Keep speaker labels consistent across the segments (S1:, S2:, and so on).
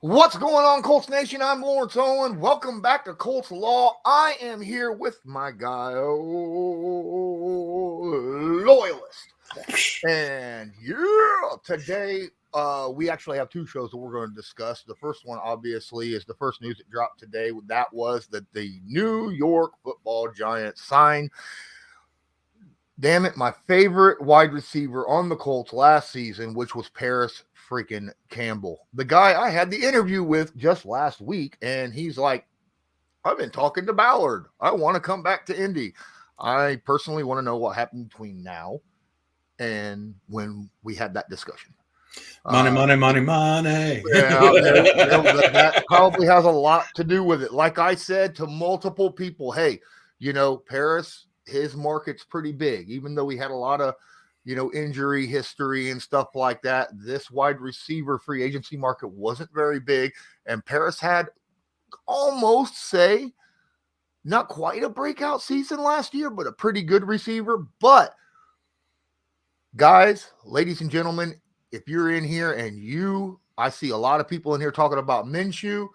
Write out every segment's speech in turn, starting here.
S1: What's going on, Colts Nation? I'm Lawrence Owen. Welcome back to Colts Law. I am here with my guy, Loyalist. And today we actually have two shows that we're going to discuss. The first one, obviously, is the first news that dropped today. That was that the New York Football Giants signed, damn it, my favorite wide receiver on the Colts last season, which was Parris freaking Campbell. The guy I had the interview with just last week, and he's like, I've been talking to Ballard. I want to come back to Indy. I personally want to know what happened between now and when we had that discussion.
S2: Money.
S1: Yeah, that probably has a lot to do with it. Like I said to multiple people, hey, Parris, his market's pretty big, even though he had a lot of injury history and stuff like that. This wide receiver free agency market wasn't very big, and Parris had almost not quite a breakout season last year, but a pretty good receiver. But guys, ladies and gentlemen, if you're in here and I see a lot of people in here talking about Minshew.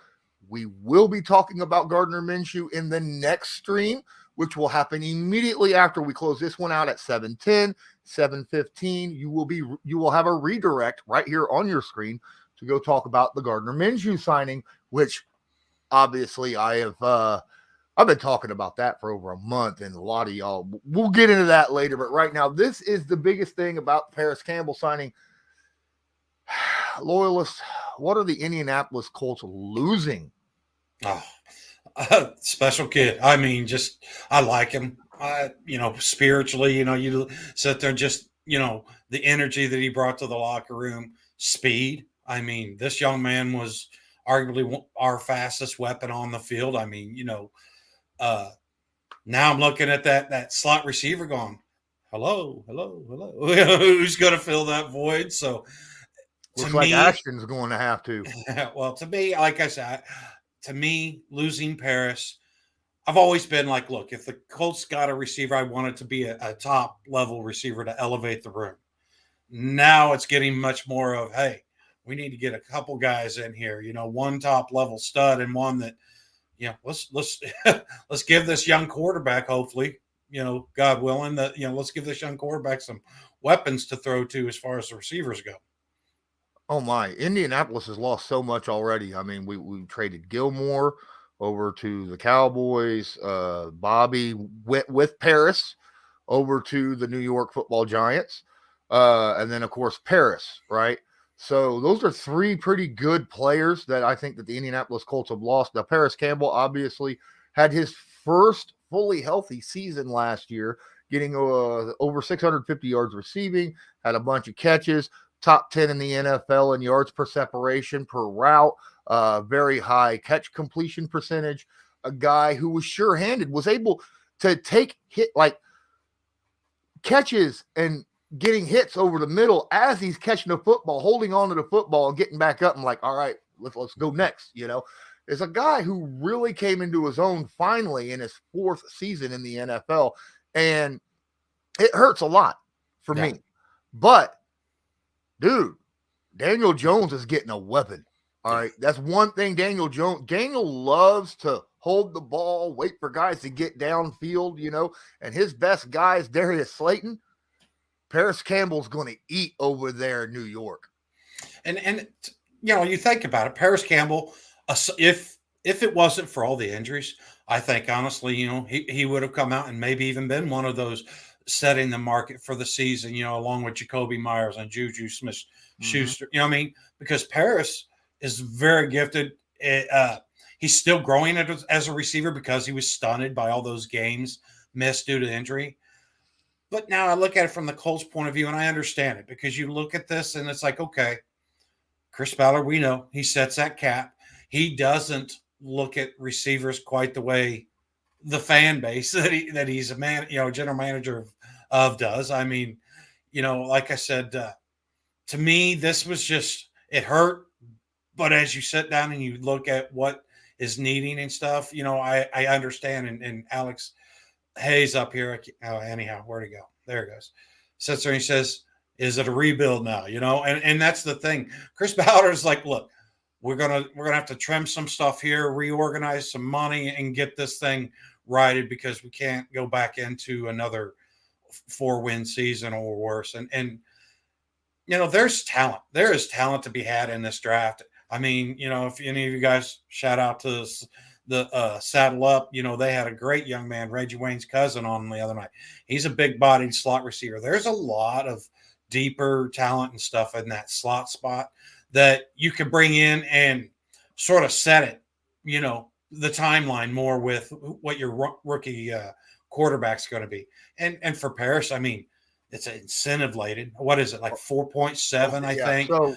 S1: We will be talking about Gardner Minshew in the next stream, which will happen immediately after we close this one out at 7:10, 7:15. You will have a redirect right here on your screen to go talk about the Gardner Minshew signing, which obviously I've been talking about that for over a month, and a lot of y'all, we'll get into that later. But right now, this is the biggest thing about Parris Campbell signing. Loyalists, what are the Indianapolis Colts losing?
S2: Special kid. I mean, I like him. Spiritually, you sit there and the energy that he brought to the locker room, speed. I mean, this young man was arguably our fastest weapon on the field. I mean, now I'm looking at that slot receiver going, hello. Who's going to fill that void? So,
S1: looks like Ashton's going to have to.
S2: Well, to me, like I said, losing Parris, I've always been like, look, if the Colts got a receiver, I want it to be a top level receiver to elevate the room. Now it's getting much more of, hey, we need to get a couple guys in here, one top level stud and one that, let's let's give this young quarterback, hopefully, God willing, that let's give this young quarterback some weapons to throw to as far as the receivers go.
S1: Oh my, Indianapolis has lost so much already. I mean, we traded Gilmore over to the Cowboys. Bobby went with Parris over to the New York Football Giants. And then, of course, Parris, right? So those are three pretty good players that I think that the Indianapolis Colts have lost. Now, Parris Campbell obviously had his first fully healthy season last year, getting over 650 yards receiving, had a bunch of catches, top 10 in the NFL in yards per separation per route, very high catch completion percentage, a guy who was sure-handed, was able to take catches and getting hits over the middle as he's catching the football, holding on to the football and getting back up and like, all right, let's go next, There's a guy who really came into his own finally in his fourth season in the NFL, and it hurts a lot for me. But dude, Daniel Jones is getting a weapon. All right. That's one thing Daniel loves to hold the ball, wait for guys to get downfield, and his best guy is Darius Slayton. Parris Campbell's going to eat over there in New York.
S2: And you think about it, Parris Campbell, if it wasn't for all the injuries, I think honestly, he would have come out and maybe even been one of those setting the market for the season, along with Jacoby Myers and Juju Smith-Schuster. Because Parris is very gifted. He's still growing as a receiver because he was stunned by all those games missed due to injury. But now I look at it from the Colts point of view, and I understand it because you look at this and it's like, okay, Chris Ballard, we know he sets that cap. He doesn't look at receivers quite the way the fan base that he's a man, general manager of does. I mean, like I said, to me, this was just, it hurt. But as you sit down and you look at what is needing and stuff, I understand. And Alex Hayes up here, anyhow, where'd he go? There he goes. Sits there and he says, is it a rebuild now? And that's the thing. Chris Ballard is like, look, we're gonna have to trim some stuff here, reorganize some money, and get this thing righted because we can't go back into another 4-win season or worse. And there's talent. There is talent to be had in this draft. I mean, if any of you guys shout out to the Saddle Up, they had a great young man, Reggie Wayne's cousin, on the other night. He's a big-bodied slot receiver. There's a lot of deeper talent and stuff in that slot spot that you could bring in and sort of set it, the timeline more with what your rookie quarterback's going to be. And for Parris, I mean, it's incentive laden. What is it, like 4.7, I think?
S1: So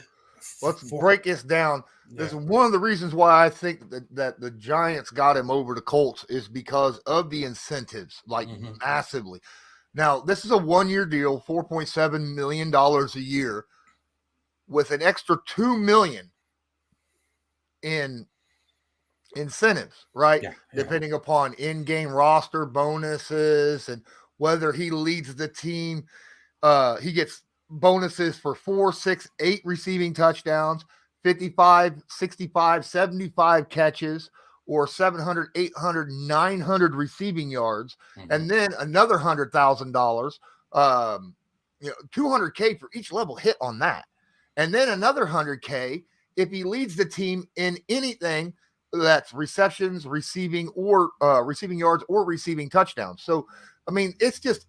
S1: let's break this down. This is one of the reasons why I think that the Giants got him over the Colts is because of the incentives, like massively. Now, this is a 1-year deal, $4.7 million a year, with an extra $2 million in incentives, right? Depending upon in-game roster bonuses and whether he leads the team. He gets bonuses for 4, 6, 8 receiving touchdowns, 55, 65, 75 catches, or 700, 800, 900 receiving yards, and then another $100,000, $200K for each level hit on that. And then another $100K if he leads the team in anything that's receptions, receiving yards, or receiving touchdowns. So, I mean, it's just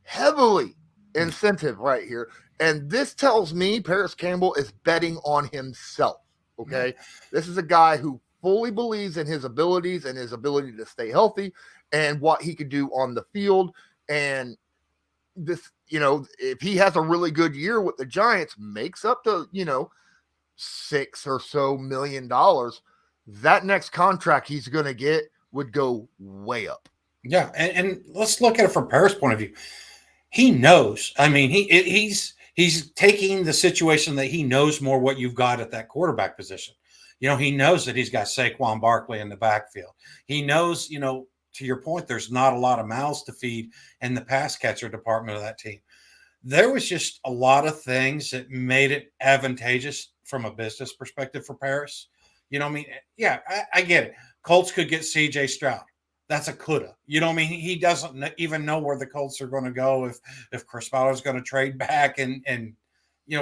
S1: heavily incentive right here. And this tells me Parris Campbell is betting on himself. Okay. This is a guy who fully believes in his abilities and his ability to stay healthy and what he could do on the field. And this, if he has a really good year with the Giants, makes up to, $6 or so million, that next contract he's going to get would go way up.
S2: Yeah. And let's look at it from Parris' point of view. He knows. I mean, he's taking the situation that he knows more what you've got at that quarterback position. He knows that he's got Saquon Barkley in the backfield. He knows, to your point, there's not a lot of mouths to feed in the pass catcher department of that team. There was just a lot of things that made it advantageous from a business perspective for Parris. I mean, yeah, I get it. Colts could get C.J. Stroud. That's a coulda. I mean? He doesn't even know where the Colts are going to go if Chris Ballard's going to trade back. And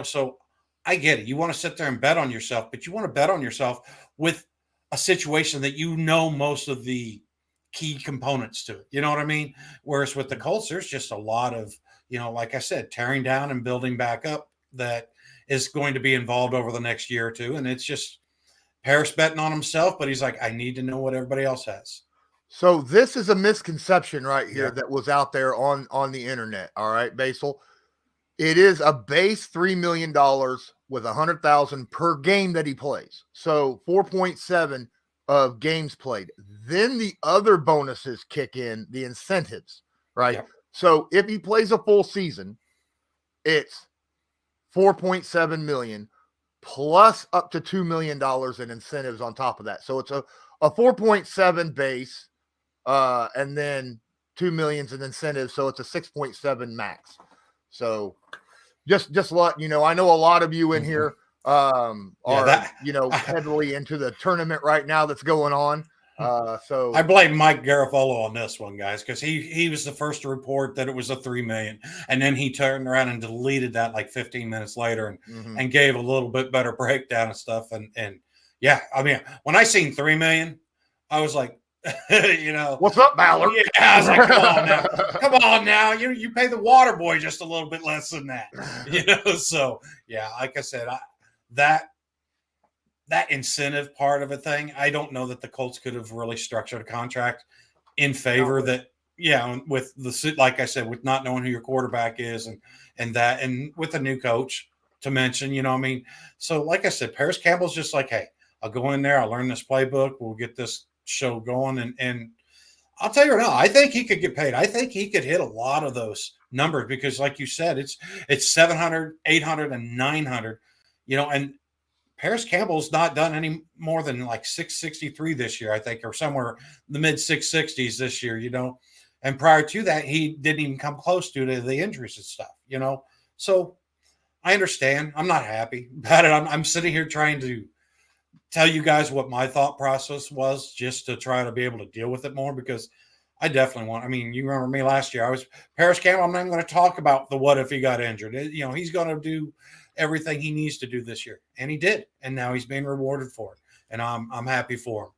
S2: so I get it. You want to sit there and bet on yourself, but you want to bet on yourself with a situation that most of the key components to it. You know what I mean? Whereas with the Colts, there's just a lot of, like I said, tearing down and building back up that is going to be involved over the next year or two. And it's just Parris betting on himself, but he's like, I need to know what everybody else has.
S1: So this is a misconception right here that was out there on the internet. All right, Basil. It is a base $3 million with $100,000 per game that he plays. So 4.7 of games played. Then the other bonuses kick in, the incentives, right? Yep. So if he plays a full season, it's 4.7 million plus up to $2 million in incentives on top of that. So it's a 4.7 base, and then 2 million in incentives. So it's a 6.7 max. So just let I know a lot of you in here are heavily into the tournament right now that's going on. So
S2: I blame Mike Garofalo on this one, guys, because he was the first to report that it was a 3 million, and then he turned around and deleted that like 15 minutes later and gave a little bit better breakdown and stuff. And yeah, I mean, when I seen 3 million, I was like,
S1: what's up, Ballard?
S2: Yeah, I was like, come on now, you pay the water boy just a little bit less than that, So yeah, like I said, that incentive part of a thing, I don't know that the Colts could have really structured a contract in favor that, with the, like I said, with not knowing who your quarterback is and with a new coach to mention, I mean, so like I said, Parris Campbell's just like, hey, I'll go in there, I'll learn this playbook, we'll get this show going, and I'll tell you right now, I think he could get paid. I think he could hit a lot of those numbers because, like you said, it's 700, 800, and 900, and Parris Campbell's not done any more than like 663 this year, I think, or somewhere in the mid 660s this year, and prior to that, he didn't even come close due to the injuries and stuff, So I understand. I'm not happy about it. I'm sitting here trying to tell you guys what my thought process was, just to try to be able to deal with it more, because I definitely want. I mean, you remember me last year. I was Parris Campbell. I'm not even going to talk about the what if he got injured. He's going to do everything he needs to do this year, and he did, and now he's being rewarded for it, and I'm happy for him.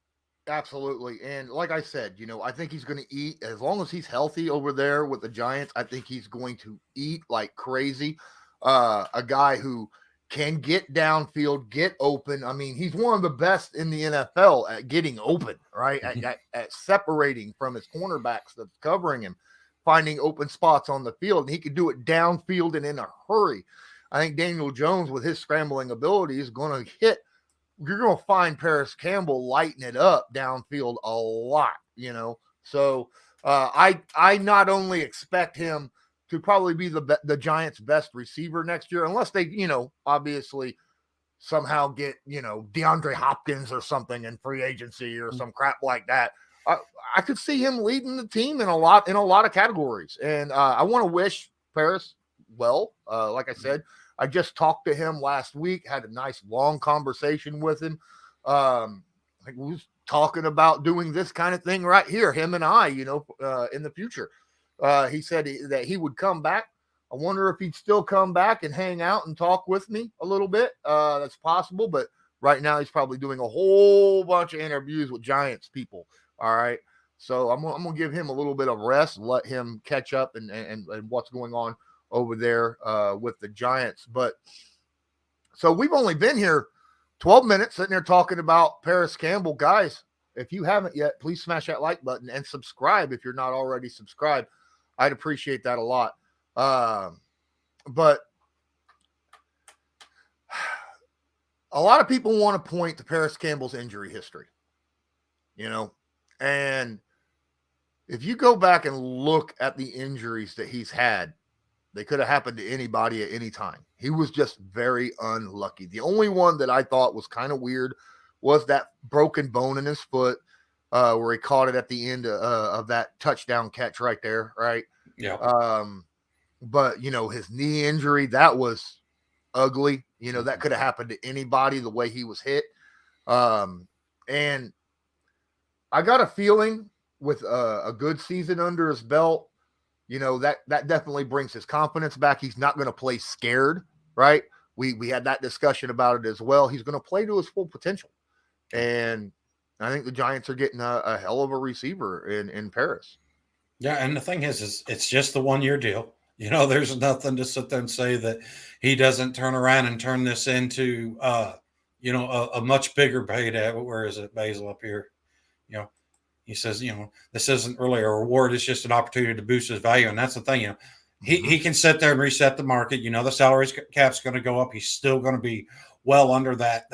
S1: Absolutely. And like I said, I think he's going to eat as long as he's healthy over there with the Giants. I think he's going to eat like crazy. A guy who can get downfield, get open. I mean, he's one of the best in the NFL at getting open, right? At separating from his cornerbacks that's covering him, finding open spots on the field. And he can do it downfield and in a hurry. I think Daniel Jones, with his scrambling ability, is going to hit. You're going to find Parris Campbell lighting it up downfield a lot, So I not only expect him to probably be the Giants' best receiver next year, unless they, obviously somehow get, DeAndre Hopkins or something in free agency or some crap like that. I could see him leading the team in a lot of categories. And I want to wish Parris well. Like I said, I just talked to him last week, had a nice long conversation with him. I think we was talking about doing this kind of thing right here, him and I, in the future. He said that he would come back. I wonder if he'd still come back and hang out and talk with me a little bit. That's possible, but right now he's probably doing a whole bunch of interviews with Giants people. All right. So I'm going to give him a little bit of rest, let him catch up and what's going on over there with the Giants. But so we've only been here 12 minutes sitting there talking about Parris Campbell. Guys, if you haven't yet, please smash that like button and subscribe if you're not already subscribed. I'd appreciate that a lot. But a lot of people want to point to Parris Campbell's injury history, and if you go back and look at the injuries that he's had, they could have happened to anybody at any time. He was just very unlucky. The only one that I thought was kind of weird was that broken bone in his foot, where he caught it at the end of that touchdown catch right there, right?
S2: Yeah.
S1: But, his knee injury, that was ugly. That could have happened to anybody the way he was hit. And I got a feeling with a good season under his belt, that definitely brings his confidence back. He's not going to play scared, right? We had that discussion about it as well. He's going to play to his full potential. And I think the Giants are getting a hell of a receiver in Parris.
S2: Yeah, and the thing is it's just the 1-year deal. There's nothing to sit there and say that he doesn't turn around and turn this into, a much bigger payday. Where is it, Basil, up here? He says, this isn't really a reward. It's just an opportunity to boost his value. And that's the thing, he can sit there and reset the market. The salary cap's going to go up. He's still going to be well under that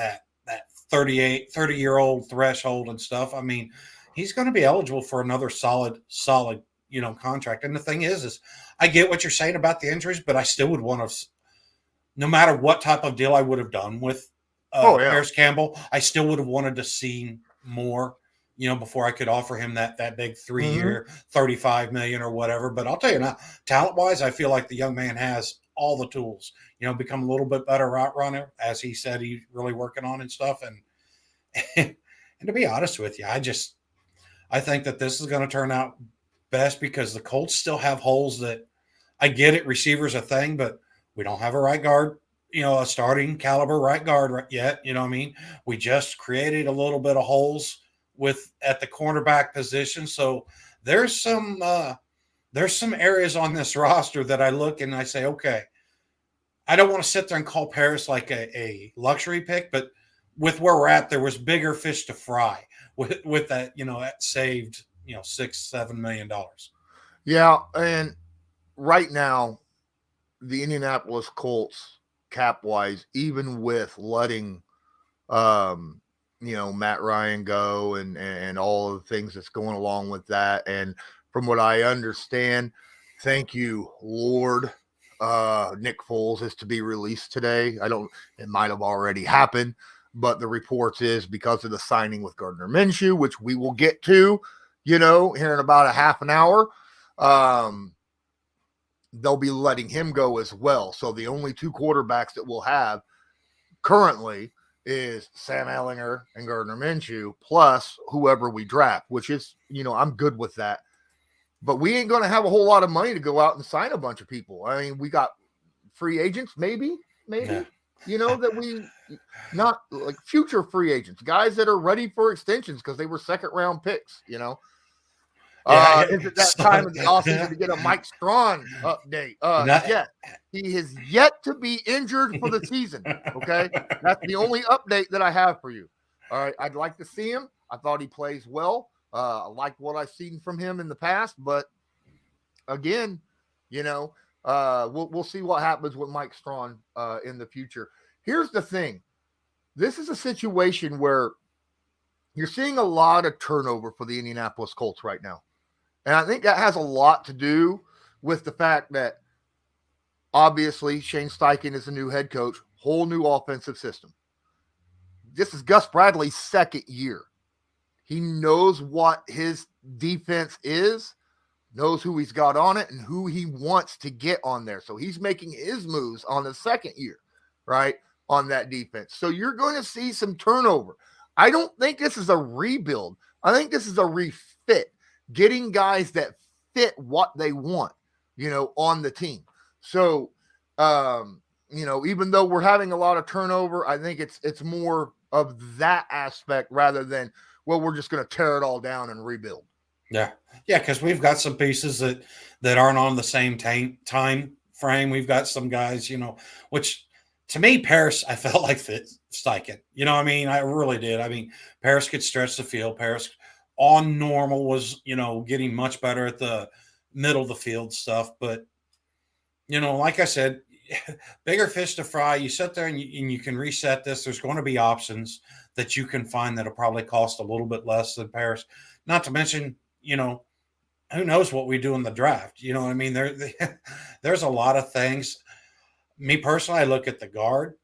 S2: 30-year-old threshold and stuff. I mean, he's going to be eligible for another solid, contract. And the thing is I get what you're saying about the injuries, but I still would want to, no matter what type of deal I would have done with Parris Campbell, I still would have wanted to see more, before I could offer him that big 3-year, $35 million or whatever. But I'll tell you now, talent-wise, I feel like the young man has all the tools, become a little bit better route runner, as he said he's really working on and stuff. And to be honest with you, I think that this is going to turn out best, because the Colts still have holes that, I get it, receivers a thing, but we don't have a right guard, a starting caliber right guard yet. You know what I mean? We just created a little bit of holes at the cornerback position. So there's some areas on this roster that I look and I say, okay, I don't want to sit there and call Parris like a luxury pick, but with where we're at, there was bigger fish to fry with that, that saved, $6-7 million.
S1: Yeah. And right now, the Indianapolis Colts cap wise, even with letting, Matt Ryan go and all of the things that's going along with that. And from what I understand, thank you, Lord, Nick Foles is to be released today. It might have already happened, but the reports is because of the signing with Gardner Minshew, which we will get to, here in about a half an hour. They'll be letting him go as well. So the only two quarterbacks that we'll have currently is Sam Ehlinger and Gardner Minshew plus whoever we draft, which is, I'm good with that. But we ain't going to have a whole lot of money to go out and sign a bunch of people. I mean, we got free agents, maybe,
S2: Yeah.
S1: that we not like future free agents, guys that are ready for extensions because they were second round picks,
S2: Yeah.
S1: Is it that time of the offseason to get a Mike Strawn update? Yes. He is yet to be injured for the season. Okay. That's the only update that I have for you. All right. I'd like to see him. I thought he plays well. I like what I've seen from him in the past, but again, we'll see what happens with Mike Strawn in the future. Here's the thing. This is a situation where you're seeing a lot of turnover for the Indianapolis Colts right now. And I think that has a lot to do with the fact that obviously Shane Steichen is a new head coach, whole new offensive system. This is Gus Bradley's second year. He knows what his defense is, knows who he's got on it and who he wants to get on there. So he's making his moves on the second year, right, on that defense. So you're going to see some turnover. I don't think this is a rebuild. I think this is a refit, getting guys that fit what they want, on the team. So, even though we're having a lot of turnover, I think it's more of that aspect rather than, well, we're just going to tear it all down and rebuild.
S2: Yeah. Yeah. Because we've got some pieces that aren't on the same time frame. We've got some guys, which to me, Parris, I felt like fit Steichen. I really did. I mean, Parris could stretch the field. Parris on normal was, getting much better at the middle of the field stuff. But, like I said, bigger fish to fry. You sit there and you can reset this. There's going to be options that you can find that'll probably cost a little bit less than Parris. Not to mention, who knows what we do in the draft? There's a lot of things. Me personally, I look at the guard.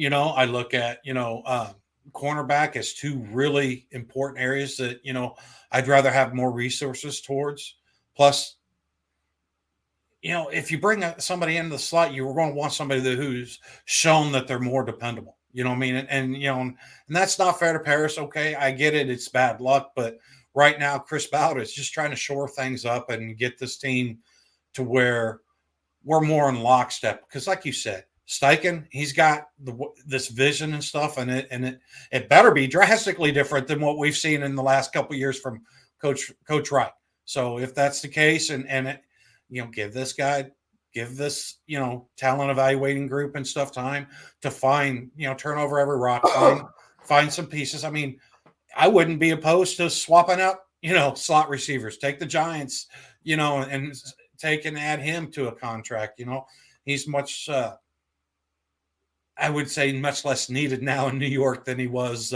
S2: I look at, cornerback as two really important areas that, I'd rather have more resources towards. Plus, if you bring somebody into the slot, you're going to want somebody who's shown that they're more dependable. You know what I mean? And that's not fair to Parris. Okay, I get it. It's bad luck. But right now, Chris Ballard is just trying to shore things up and get this team to where we're more in lockstep. Because like you said, Steichen, he's got this vision and stuff, and it better be drastically different than what we've seen in the last couple of years from Coach Wright. So if that's the case, and give this talent evaluating group and stuff time to find, turn over every rock, find some pieces. I mean, I wouldn't be opposed to swapping out, slot receivers. Take the Giants, and take and add him to a contract. He's much, I would say, much less needed now in New York than he was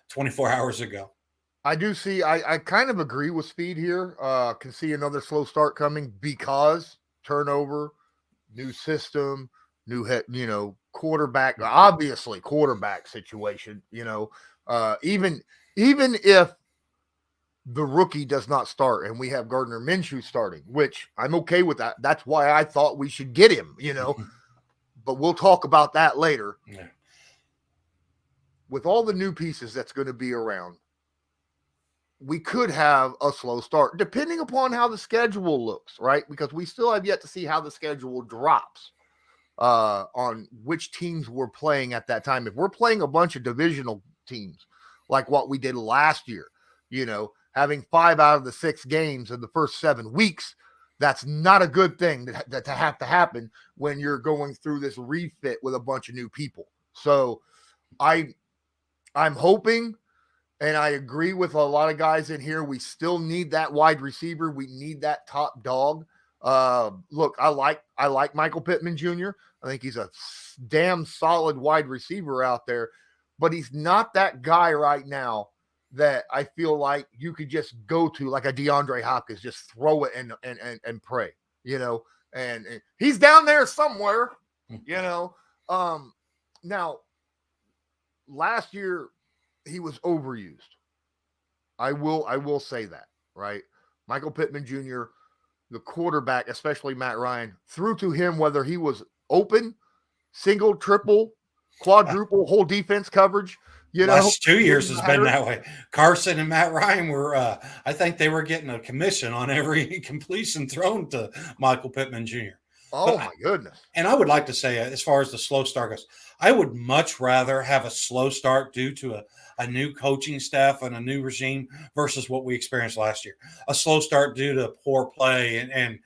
S2: 24 hours ago.
S1: I do see. I kind of agree with Speed here. Can see another slow start coming because turnover, new system, new head, quarterback. Obviously, quarterback situation. Even if the rookie does not start and we have Gardner Minshew starting, which I'm okay with that. That's why I thought we should get him. But we'll talk about that later.
S2: Yeah.
S1: With all the new pieces that's going to be around, we could have a slow start, depending upon how the schedule looks, right? Because we still have yet to see how the schedule drops on which teams we're playing at that time. If we're playing a bunch of divisional teams, like what we did last year, having 5 out of the 6 games in the first 7 weeks, that's not a good thing to have to happen when you're going through this refit with a bunch of new people. So I'm hoping, and I agree with a lot of guys in here, we still need that wide receiver. We need that top dog. Look, I like Michael Pittman Jr. I think he's a damn solid wide receiver out there, but he's not that guy right now that I feel like you could just go to like a DeAndre Hopkins, just throw it and pray, and he's down there somewhere, Now, last year he was overused. I will say that, right? Michael Pittman Jr., the quarterback, especially Matt Ryan, threw to him whether he was open, single, triple, quadruple whole defense coverage.
S2: Last 2 years
S1: didn't
S2: has been
S1: matter.
S2: that way. Carson and Matt Ryan were, I think they were getting a commission on every completion thrown to Michael Pittman Jr.
S1: Oh my goodness.
S2: And I would like to say, as far as the slow start goes, I would much rather have a slow start due to a new coaching staff and a new regime versus what we experienced last year. A slow start due to poor play and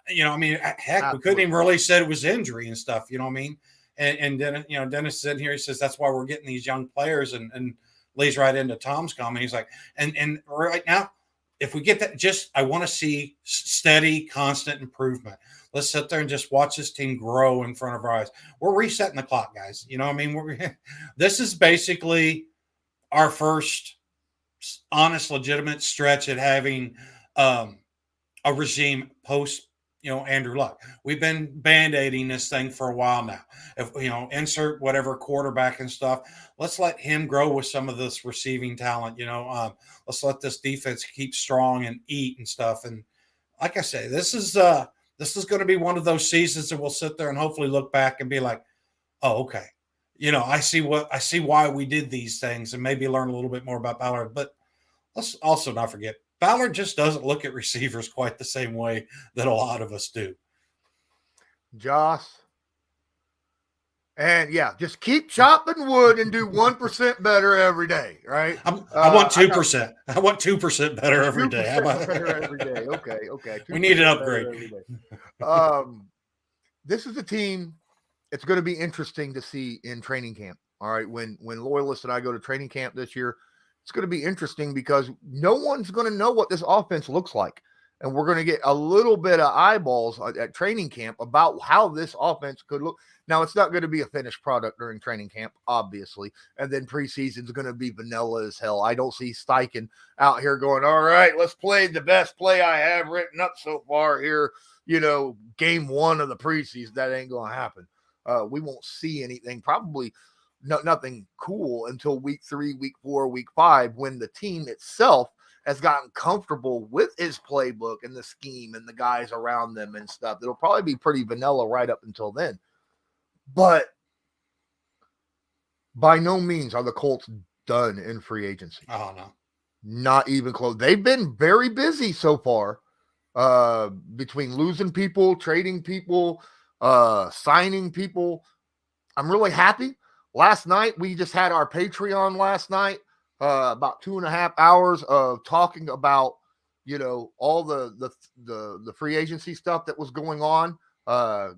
S2: I mean, heck,
S1: Absolutely.
S2: we couldn't even really said it was injury and stuff. You know what I mean? And then Dennis is in here. He says that's why we're getting these young players, and lays right into Tom's comment. He's like, and right now, if we get that, I want to see steady, constant improvement. Let's sit there and just watch this team grow in front of our eyes. We're resetting the clock, guys. You know what I mean? This is basically our first honest, legitimate stretch at having a regime post Andrew Luck. We've been band-aiding this thing for a while now. If insert whatever quarterback and stuff, let's let him grow with some of this receiving talent. Let's let this defense keep strong and eat and stuff. And like I say, this is going to be one of those seasons that we'll sit there and hopefully look back and be like, oh, okay. I see why we did these things, and maybe learn a little bit more about Ballard. But let's also not forget, Ballard just doesn't look at receivers quite the same way that a lot of us do.
S1: Josh. And yeah, just keep chopping wood and do 1% better every day, right?
S2: I want 2%. I want 2% better every day. How about
S1: better every day? Okay.
S2: We need an upgrade.
S1: This is a team. It's going to be interesting to see in training camp. All right, when Loyalist and I go to training camp this year, it's going to be interesting because no one's going to know what this offense looks like. And we're going to get a little bit of eyeballs at training camp about how this offense could look. Now, it's not going to be a finished product during training camp, obviously. And then preseason is going to be vanilla as hell. I don't see Steichen out here going, all right, let's play the best play I have written up so far here. Game one of the preseason. That ain't going to happen. We won't see anything, probably nothing cool until week 3, week 4, week 5, when the team itself has gotten comfortable with his playbook and the scheme and the guys around them and stuff. It'll probably be pretty vanilla right up until then. But by no means are the Colts done in free agency.
S2: Oh, no.
S1: Not even close. They've been very busy so far, between losing people, trading people, signing people. I'm really happy. Last night, we just had our Patreon last night, about 2.5 hours of talking about, all the free agency stuff that was going on,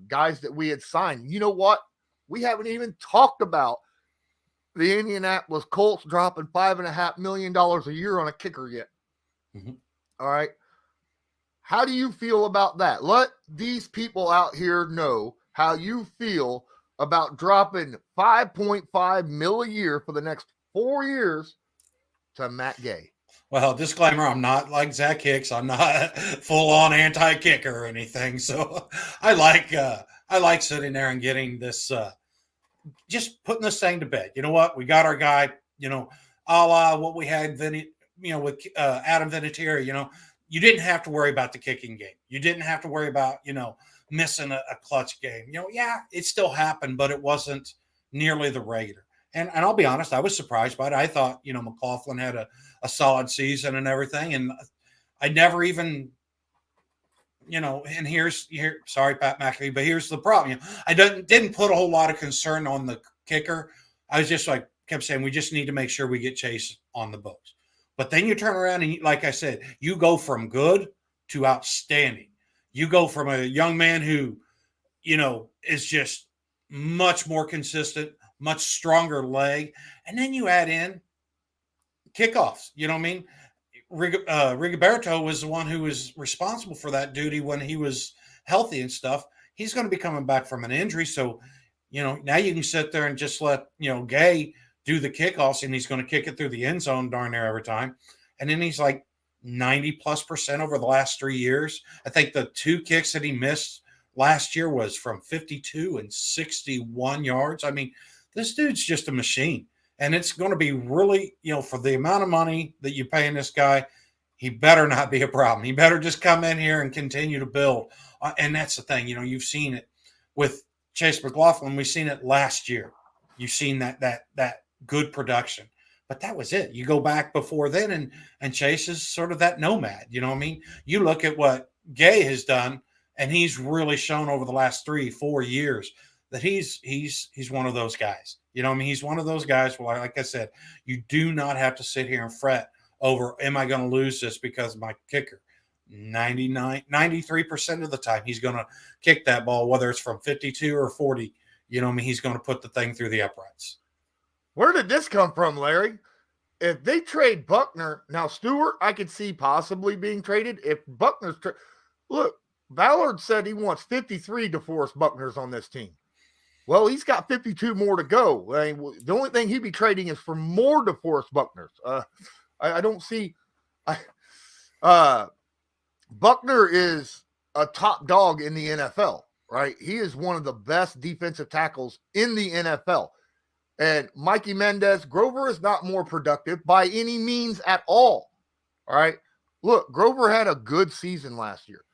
S1: guys that we had signed. You know what? We haven't even talked about the Indianapolis Colts dropping $5.5 million a year on a kicker yet.
S2: Mm-hmm.
S1: All right. How do you feel about that? Let these people out here know how you feel about dropping $5.5 million a year for the next 4 years to Matt Gay.
S2: Well, disclaimer, I'm not like Zach Hicks. I'm not full-on anti-kicker or anything. So I like sitting there and getting this, just putting this thing to bed. You know what? We got our guy, a la what we had, with Adam Vinatieri. You didn't have to worry about the kicking game. You didn't have to worry about, missing a clutch game. Yeah, it still happened, but it wasn't nearly the regular. And I'll be honest, I was surprised by it. I thought, McLaughlin had a solid season and everything. And I never even, and sorry, Pat McAfee, but here's the problem. I didn't put a whole lot of concern on the kicker. I was just kept saying, we just need to make sure we get Chase on the books. But then you turn around and, like I said, you go from good to outstanding. You go from a young man who, is just much more consistent, much stronger leg. And then you add in kickoffs. You know what I mean? Rigoberto was the one who was responsible for that duty when he was healthy and stuff. He's going to be coming back from an injury. So, now you can sit there and just let, Gay do the kickoffs, and he's going to kick it through the end zone darn near every time. And then he's like 90+% over the last 3 years. I think the 2 kicks that he missed last year was from 52 and 61 yards. I mean, this dude's just a machine. And it's going to be really, for the amount of money that you're paying this guy, he better not be a problem. He better just come in here and continue to build. And that's the thing, you've seen it with Chase McLaughlin. We've seen it last year. you've seen that good production. But that was it. You go back before then, and Chase is sort of that nomad. You know what I mean? You look at what Gay has done, and he's really shown over the last 3-4 years that he's one of those guys. You know what I mean? He's one of those guys where, like I said, you do not have to sit here and fret over, am I going to lose this because of my kicker? 93% of the time he's going to kick that ball, whether it's from 52 or 40. You know what I mean? He's going to put the thing through the uprights.
S1: Where did this come from, Larry? If they trade Buckner, now Stewart, I could see possibly being traded. If Buckner's look, Ballard said he wants 53 DeForest Buckners on this team. Well, he's got 52 more to go. I mean, the only thing he'd be trading is for more DeForest Buckners. I don't see. Buckner is a top dog in the NFL, right? He is one of the best defensive tackles in the NFL. And Mikey Mendez, Grover is not more productive by any means at all. All right. Look, Grover had a good season last year.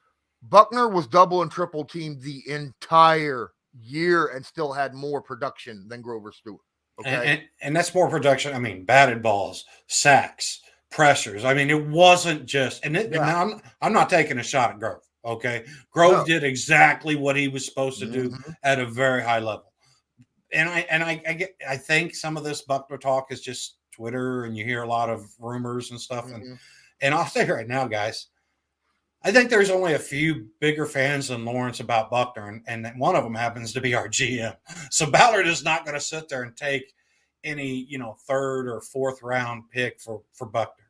S1: Buckner was double and triple teamed the entire year and still had more production than Grover Stewart. Okay.
S2: And that's more production. I mean, batted balls, sacks, pressures. I mean, it wasn't just, and now I'm not taking a shot at Grove. Okay. Grove did exactly what he was supposed to do at a very high level. And I think some of this Buckner talk is just Twitter, and you hear a lot of rumors and stuff. And I'll say right now, guys, I think there's only a few bigger fans than Lawrence about Buckner, and one of them happens to be our GM. So Ballard is not going to sit there and take any, third or fourth round pick for Buckner.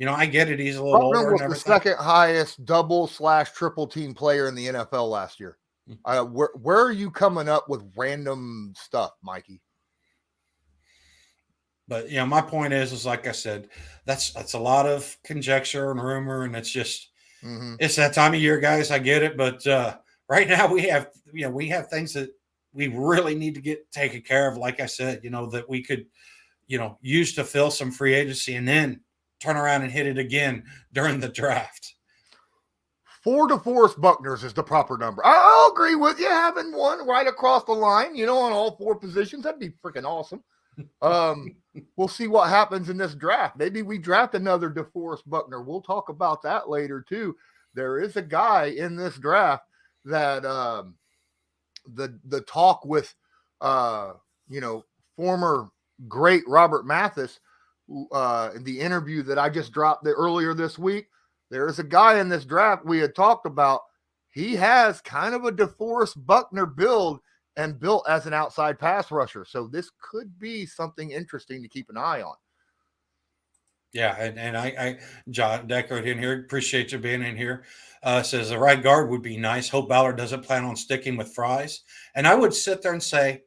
S2: I get it. He's a little older.
S1: Buckner was the second highest double/triple team player in the NFL last year. Where are you coming up with random stuff, Mikey?
S2: But my point is like I said, that's a lot of conjecture and rumor, and it's just it's that time of year, guys. I get it, but right now we have things that we really need to get taken care of. Like I said, that we could use to fill some free agency, and then turn around and hit it again during the draft.
S1: 4 DeForest Buckners is the proper number. I'll agree with you, having one right across the line, on all 4 positions. That'd be freaking awesome. We'll see what happens in this draft. Maybe we draft another DeForest Buckner. We'll talk about that later too. There is a guy in this draft that the talk with former great Robert Mathis in the interview that I just dropped earlier this week. There's a guy in this draft we had talked about. He has kind of a DeForest Buckner build and built as an outside pass rusher. So this could be something interesting to keep an eye on.
S2: Yeah, and I John Deckard in here, appreciate you being in here. Says the right guard would be nice. Hope Ballard doesn't plan on sticking with Fries. And I would sit there and say,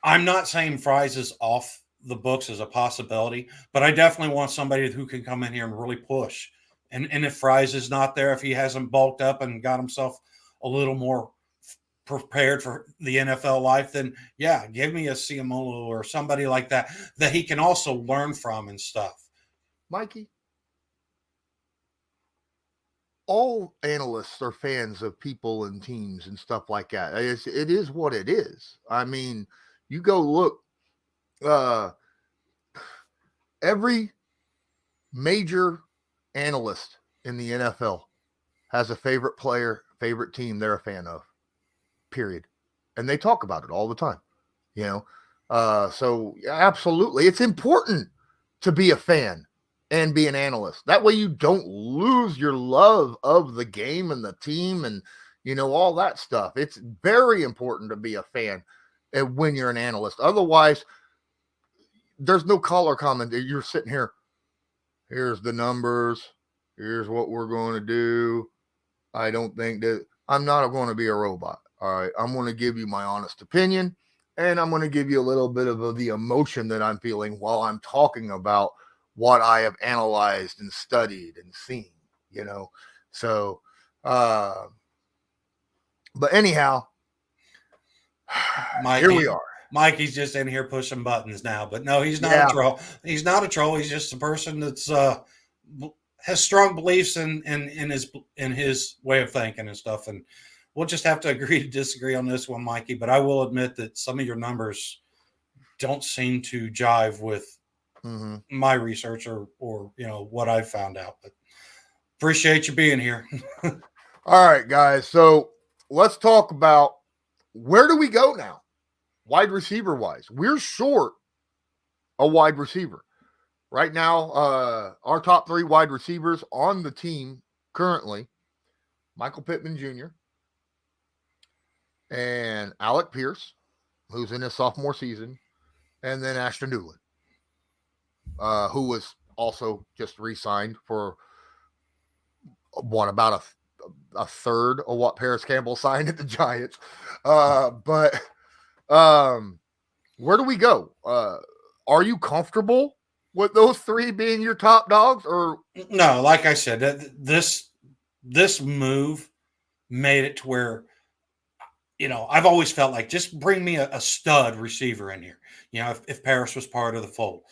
S2: I'm not saying Fries is off the books as a possibility, but I definitely want somebody who can come in here and really push. And if Fries is not there, if he hasn't bulked up and got himself a little more prepared for the NFL life, then give me a Ciamolo or somebody like that he can also learn from and stuff.
S1: Mikey, all analysts are fans of people and teams and stuff like that. It is what it is. I mean, you go look, every major analyst in the NFL has a favorite player, favorite team they're a fan of, period. And they talk about it all the time, so absolutely. It's important to be a fan and be an analyst. That way you don't lose your love of the game and the team and, all that stuff. It's very important to be a fan when you're an analyst. Otherwise, there's no color comment. You're sitting here. Here's the numbers. Here's what we're going to do. I don't think that I'm not going to be a robot. All right. I'm going to give you my honest opinion, and I'm going to give you a little bit of the emotion that I'm feeling while I'm talking about what I have analyzed and studied and seen, So, but anyhow,
S2: Mikey,
S1: here we are.
S2: Mikey's just in here pushing buttons now, but no, he's not a troll. He's not a troll. He's just a person that's has strong beliefs in his way of thinking and stuff. And we'll just have to agree to disagree on this one, Mikey. But I will admit that some of your numbers don't seem to jive with
S1: Mm-hmm.
S2: my research or what I've found out. But appreciate you being here.
S1: All right, guys. So let's talk about where do we go now, wide receiver wise. We're short a wide receiver right now. Our top 3 wide receivers on the team currently: Michael Pittman Jr. and Alec Pierce, who's in his sophomore season, and then Ashton Dulin, who was also just re-signed for about a third of what Parris Campbell signed at the Giants. But where do we go? Are you comfortable with those 3 being your top dogs? Or
S2: No, like I said, this move made it to where I've always felt like just bring me a stud receiver in here. If Parris was part of the fold,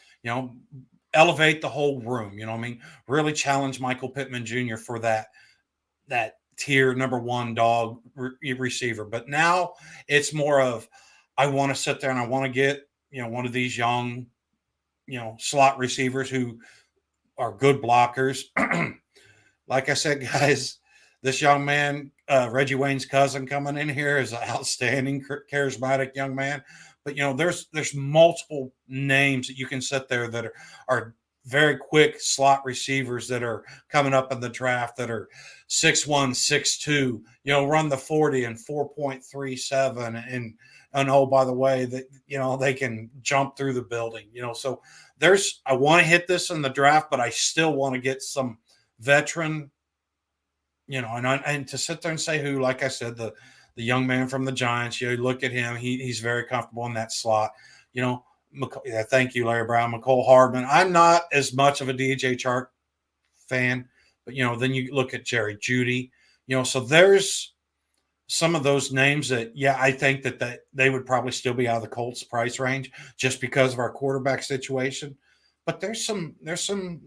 S2: elevate the whole room. I mean, really challenge Michael Pittman Jr. for that tier number 1 dog receiver. But now it's more of I want to sit there and I want to get one of these young slot receivers who are good blockers. Like I said, guys, this young man, Reggie Wayne's cousin, coming in here is an outstanding, charismatic young man. But there's multiple names that you can sit there that are very quick slot receivers that are coming up in the draft that are 6'1", 6'2", run the 40 and 4.37, and oh, by the way, that they can jump through the building. So I want to hit this in the draft, but I still want to get some veteran, and to sit there and say who, like I said, the young man from the Giants, you look at him, he's very comfortable in that slot. Thank you, Larry Brown, McCole Hardman. I'm not as much of a DJ Chark fan, but then you look at Jerry Jeudy, so there's some of those names that, I think that they would probably still be out of the Colts price range just because of our quarterback situation. But there's some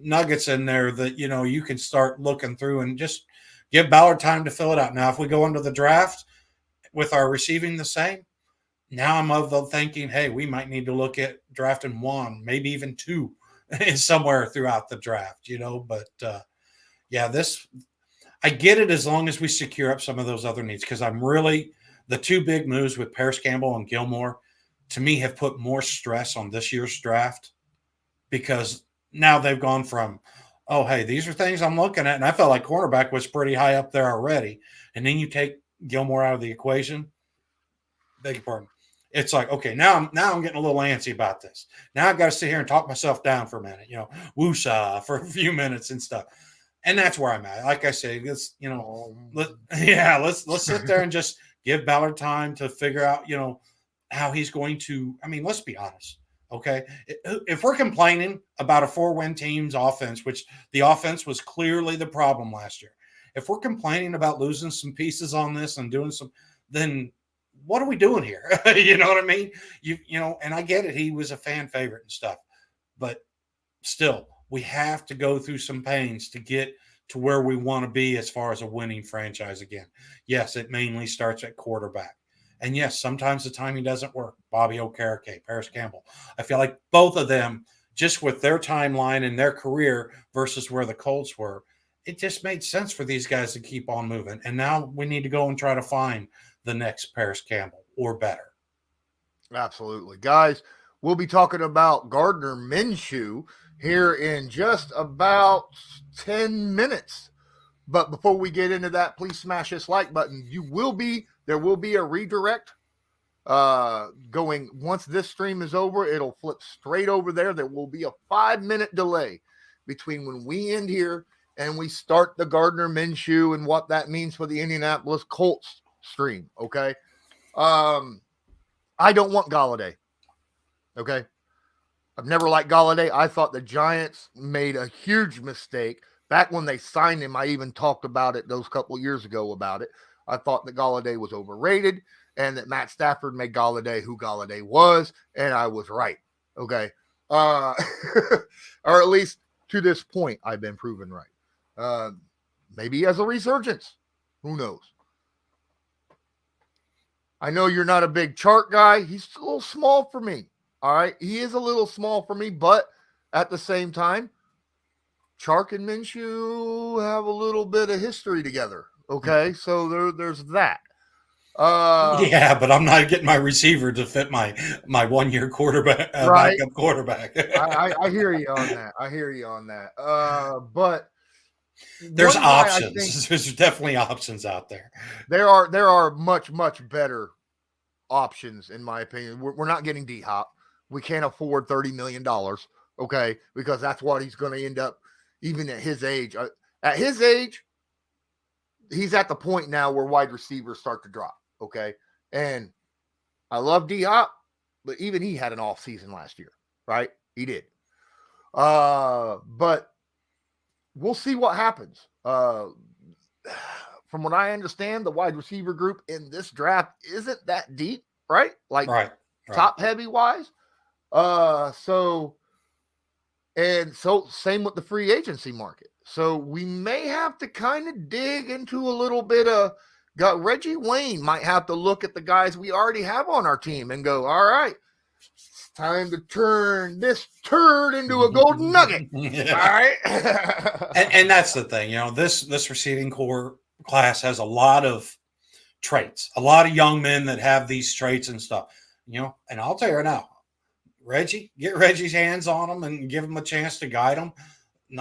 S2: nuggets in there that, you can start looking through and just give Ballard time to fill it out. Now, if we go into the draft with our receiving the same, now I'm of the thinking, hey, we might need to look at drafting 1, maybe even 2 somewhere throughout the draft, But I get it as long as we secure up some of those other needs, because the 2 big moves with Parris Campbell and Gilmore, to me, have put more stress on this year's draft, because now they've gone from, oh, hey, these are things I'm looking at, and I felt like cornerback was pretty high up there already, and then you take Gilmore out of the equation. Beg your pardon. It's like, okay, now I'm getting a little antsy about this. Now I've got to sit here and talk myself down for a minute, woosah for a few minutes and stuff. And that's where I'm at. Like I say, let's sit there and just give Ballard time to figure out, how he's going to. I mean, let's be honest, okay? If we're complaining about a 4-win team's offense, which the offense was clearly the problem last year, if we're complaining about losing some pieces on this and doing then what are we doing here? You know what I mean? And I get it. He was a fan favorite and stuff, but still, we have to go through some pains to get to where we want to be as far as a winning franchise again. Yes, it mainly starts at quarterback. And yes, sometimes the timing doesn't work. Bobby Okereke, Parris Campbell. I feel like both of them, just with their timeline and their career versus where the Colts were, it just made sense for these guys to keep on moving. And now we need to go and try to find the next Parris Campbell or better.
S1: Absolutely. Guys, we'll be talking about Gardner Minshew here in just about 10 minutes. But before we get into that, please smash this like button. There will be a redirect going once this stream is over. It'll flip straight over there. There will be a 5-minute delay between when we end here and we start the Gardner Minshew and what that means for the Indianapolis Colts stream. Okay. I don't want Galladay. Okay. I've never liked Galladay. I thought the Giants made a huge mistake. Back when they signed him, I even talked about it those couple of years ago about it. I thought that Galladay was overrated and that Matt Stafford made Galladay who Galladay was, and I was right. Okay. Or at least to this point, I've been proven right. Maybe he has a resurgence. Who knows? I know you're not a big chart guy. He's a little small for me. All right. He is a little small for me, but at the same time, Chark and Minshew have a little bit of history together. Okay. So there's that.
S2: Yeah, but I'm not getting my receiver to fit my 1 year quarterback
S1: Right.
S2: backup quarterback.
S1: I hear you on that. I hear you on that. But
S2: There's
S1: one guy I think
S2: options. There's definitely options out there.
S1: there are much better options in my opinion. We're not getting D Hop. We can't afford $30 million. Okay, because that's what he's going to end up. Even at his age, he's at the point now where wide receivers start to drop. Okay, and I love D Hop, but even he had an off season last year, right? He did. But we'll see what happens. From what I understand, the wide receiver group in this draft isn't that deep, right? Like
S2: Right.
S1: top heavy wise. So same with the free agency market. So we may have to kind of dig into a little bit of Reggie Wayne might have to look at the guys we already have on our team and go, all right, it's time to turn this turd into a golden nugget.
S2: Yeah.
S1: All right.
S2: and that's the thing, this receiving core class has a lot of traits, a lot of young men that have these traits and stuff, and I'll tell you right now, get Reggie's hands on them and give him a chance to guide them.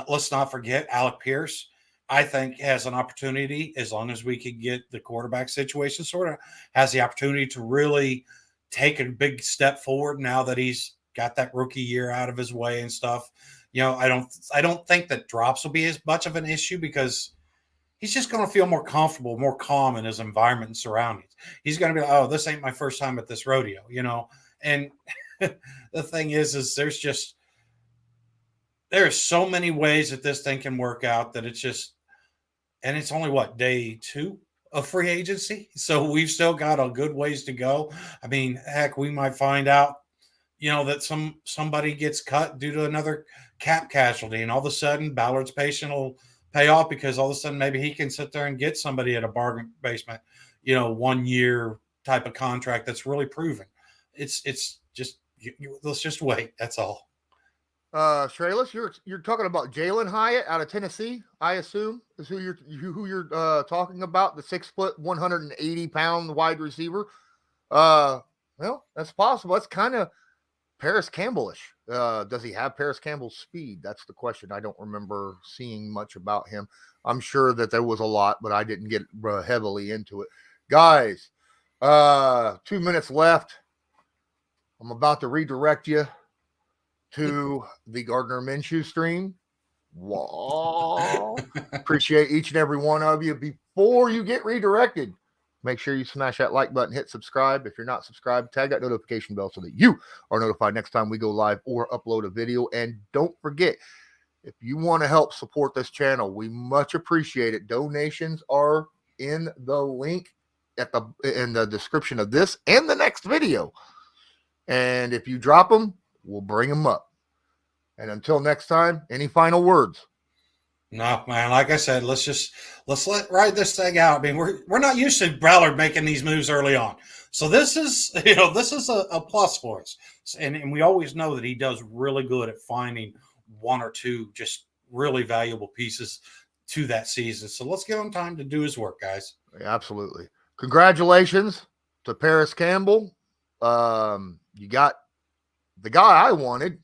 S2: Let's not forget Alec Pierce. I think has an opportunity, as long as we can get the quarterback situation sort of, has the opportunity to really take a big step forward now that he's got that rookie year out of his way and stuff. I don't think that drops will be as much of an issue because he's just going to feel more comfortable, more calm in his environment and surroundings. He's going to be like, oh, this ain't my first time at this rodeo, and the thing is there's so many ways that this thing can work out that and it's only day 2 of free agency. So we've still got a good ways to go. I mean, heck, we might find out, that somebody gets cut due to another cap casualty, and all of a sudden Ballard's patient will pay off because all of a sudden maybe he can sit there and get somebody at a bargain basement, 1 year type of contract that's really proven. It's just, let's just wait. That's all.
S1: Trayless, you're talking about Jalen Hyatt out of Tennessee, I assume, is who you're talking about, the 6 foot, 180-pound wide receiver. Well, that's possible. That's kind of Parris Campbellish. Does he have Parris Campbell's speed? That's the question. I don't remember seeing much about him. I'm sure that there was a lot, but I didn't get heavily into it. Guys, 2 minutes left. I'm about to redirect you to the Gardner Minshew stream. Wow. Appreciate each and every one of you. Before you get redirected, make sure you smash that like button, hit subscribe. If you're not subscribed, tag that notification bell so that you are notified next time we go live or upload a video. And don't forget, if you want to help support this channel, we much appreciate it. Donations are in the link in the description of this and the next video. And if you drop them, we'll bring them up. And until next time, any final words?
S2: No, man. Like I said, let's ride this thing out. I mean, we're not used to Ballard making these moves early on, so this is a plus for us. And we always know that he does really good at finding one or two just really valuable pieces to that season. So let's give him time to do his work, guys.
S1: Absolutely. Congratulations to Parris Campbell. You got the guy I wanted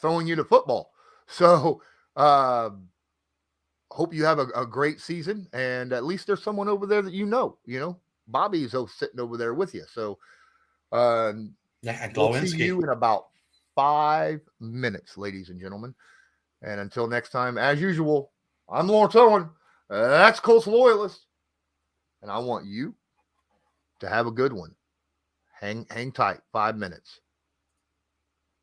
S1: throwing you the football. So hope you have a great season, and at least there's someone over there that Bobby's sitting over there with you. So we'll see you in about 5 minutes, ladies and gentlemen. And until next time, as usual, I'm Lawrence Owen. That's Colts Loyalist, and I want you to have a good one. Hang tight. 5 minutes.